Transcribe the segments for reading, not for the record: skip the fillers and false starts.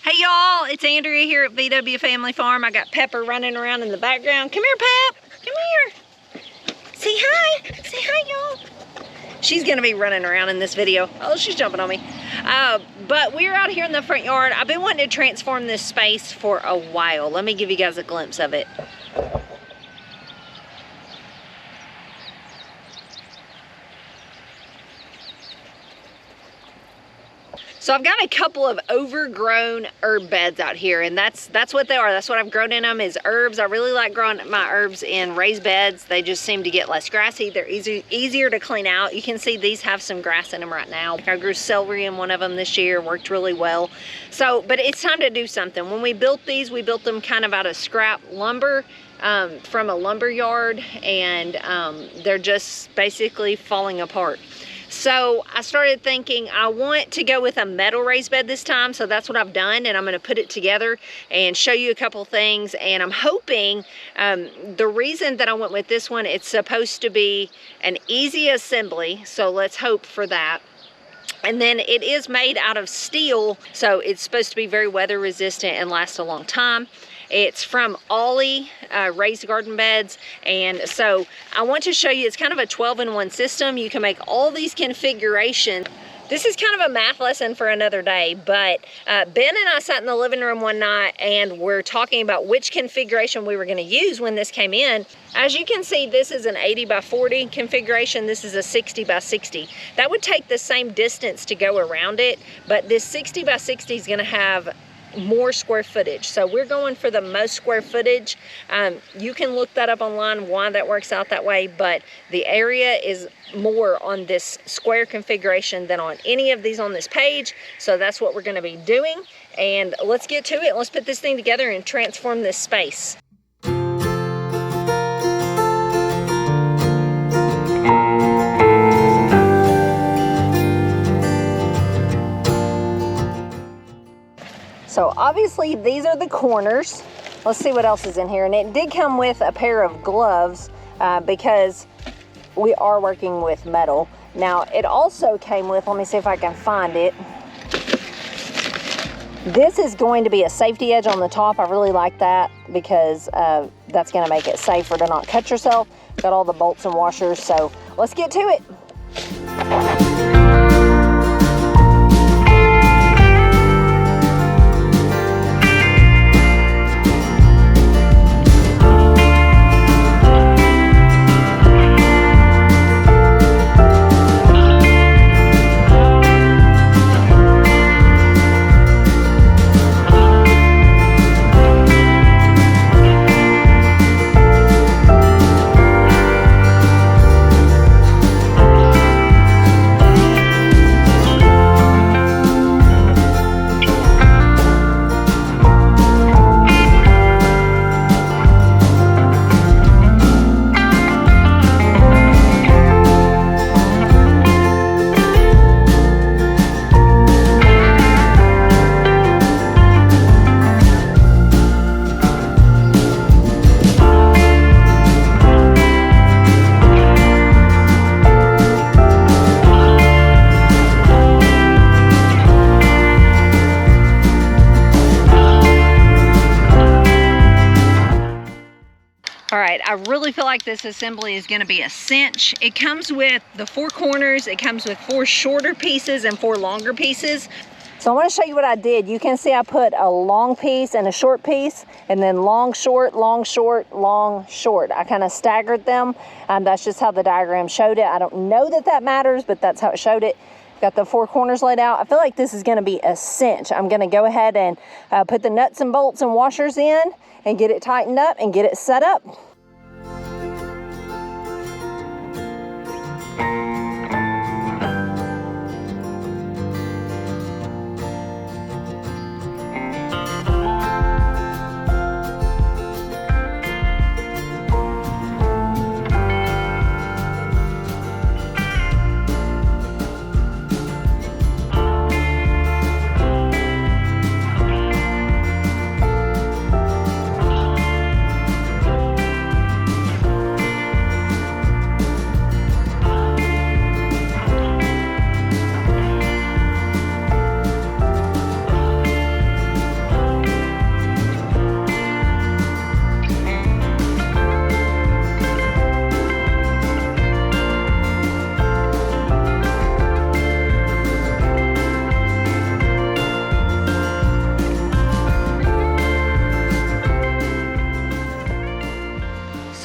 Hey y'all, it's Andrea here at VW Family Farm. I got Pepper running around in the background. Come here, Pep. Come here. Say hi. Say hi, y'all. She's gonna be running around in this video. Oh, she's jumping on me. But we're out here in the front yard. I've been wanting to transform this space for a while. Let me give you guys a glimpse of it. So I've got a couple of overgrown herb beds out here, and that's what they are. That's what I've grown in them, is herbs. I really like growing my herbs in raised beds. They just seem to get less grassy. They're easier to clean out. You can see these have some grass in them right now. I grew celery in one of them this year, worked really well. So, but it's time to do something. When we built these, we built them kind of out of scrap lumber from a lumber yard, and they're just basically falling apart. So I started thinking I want to go with a metal raised bed this time, so that's what I've done, and I'm going to put it together and show you a couple things. And I'm hoping, the reason that I went with this one, it's supposed to be an easy assembly, so let's hope for that. And then it is made out of steel, so it's supposed to be very weather resistant and last a long time. It's from OLLE raised garden beds, and so I want to show you, it's kind of a 12-in-1 system. You can make all these configurations. This is kind of a math lesson for another day, but Ben and I sat in the living room one night and we're talking about which configuration we were going to use when this came in. As you can see, this is an 80 by 40 configuration. This is a 60 by 60. That would take the same distance to go around it, but this 60 by 60 is going to have more square footage, so we're going for the most square footage. You can look that up online why that works out that way, but the area is more on this square configuration than on any of these on this page, so that's what we're going to be doing. And let's get to it. Let's put this thing together and transform this space. So obviously these are the corners. Let's see what else is in here. And it did come with a pair of gloves because we are working with metal. Now it also came with, let me see if I can find it. This is going to be a safety edge on the top. I really like that because that's gonna make it safer to not cut yourself. Got all the bolts and washers, so let's get to it. I really feel like this assembly is going to be a cinch. It comes with the 4 corners, it comes with 4 shorter pieces and 4 longer pieces. So I want to show you what I did. You can see I put a long piece and a short piece, and then long, short, long, short, long, short. I kind of staggered them. That's just how the diagram showed it. I don't know that that matters, but that's how it showed it. Got the 4 corners laid out. I feel like this is going to be a cinch. I'm going to go ahead and put the nuts and bolts and washers in and get it tightened up and get it set up.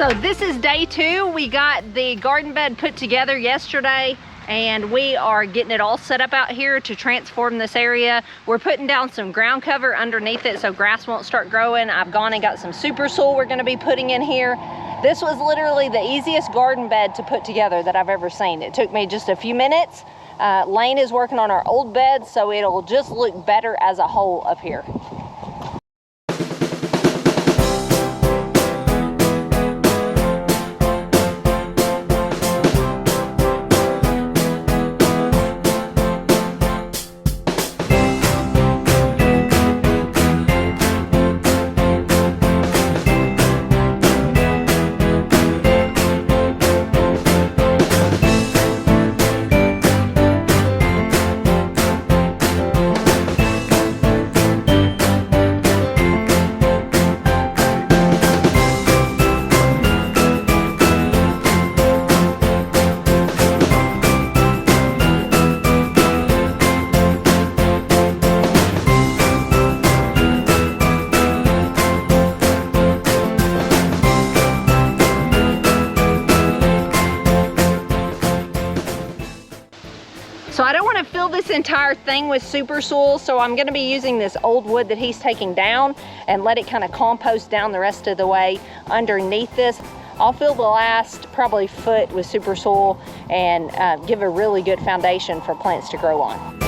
So this is day 2. We got the garden bed put together yesterday, and we are getting it all set up out here to transform this area. We're putting down some ground cover underneath it so grass won't start growing. I've gone and got some super soil we're gonna be putting in here. This was literally the easiest garden bed to put together that I've ever seen. It took me just a few minutes. Lane is working on our old bed, so it'll just look better as a whole up here. So I don't want to fill this entire thing with super soil, so I'm going to be using this old wood that he's taking down and let it kind of compost down the rest of the way underneath this. I'll fill the last probably foot with super soil and give a really good foundation for plants to grow on.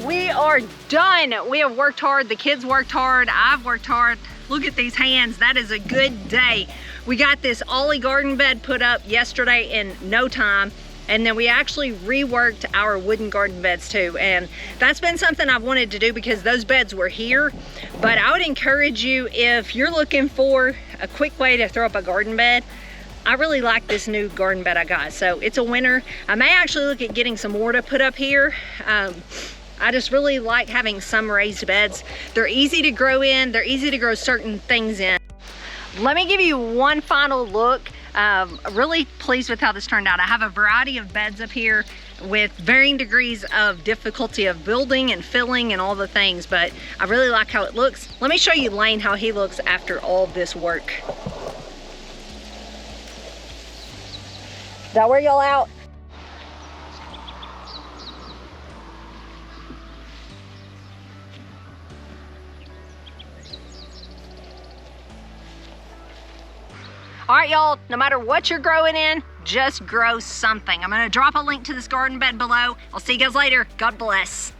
We are done. We have worked hard. The kids worked hard. I've worked hard. Look at these hands. That is a good day. We got this OLLE Garden bed put up yesterday in no time. And then we actually reworked our wooden garden beds too. And that's been something I've wanted to do because those beds were here. But I would encourage you, if you're looking for a quick way to throw up a garden bed, I really like this new garden bed I got. So it's a winner. I may actually look at getting some more to put up here. I just really like having some raised beds. They're easy to grow in. They're easy to grow certain things in. Let me give you one final look. Really pleased with how this turned out. I have a variety of beds up here with varying degrees of difficulty of building and filling and all the things, but I really like how it looks. Let me show you Lane how he looks after all this work. Did I wear y'all out? All right, y'all, no matter what you're growing in, just grow something. I'm gonna drop a link to this garden bed below. I'll see you guys later. God bless.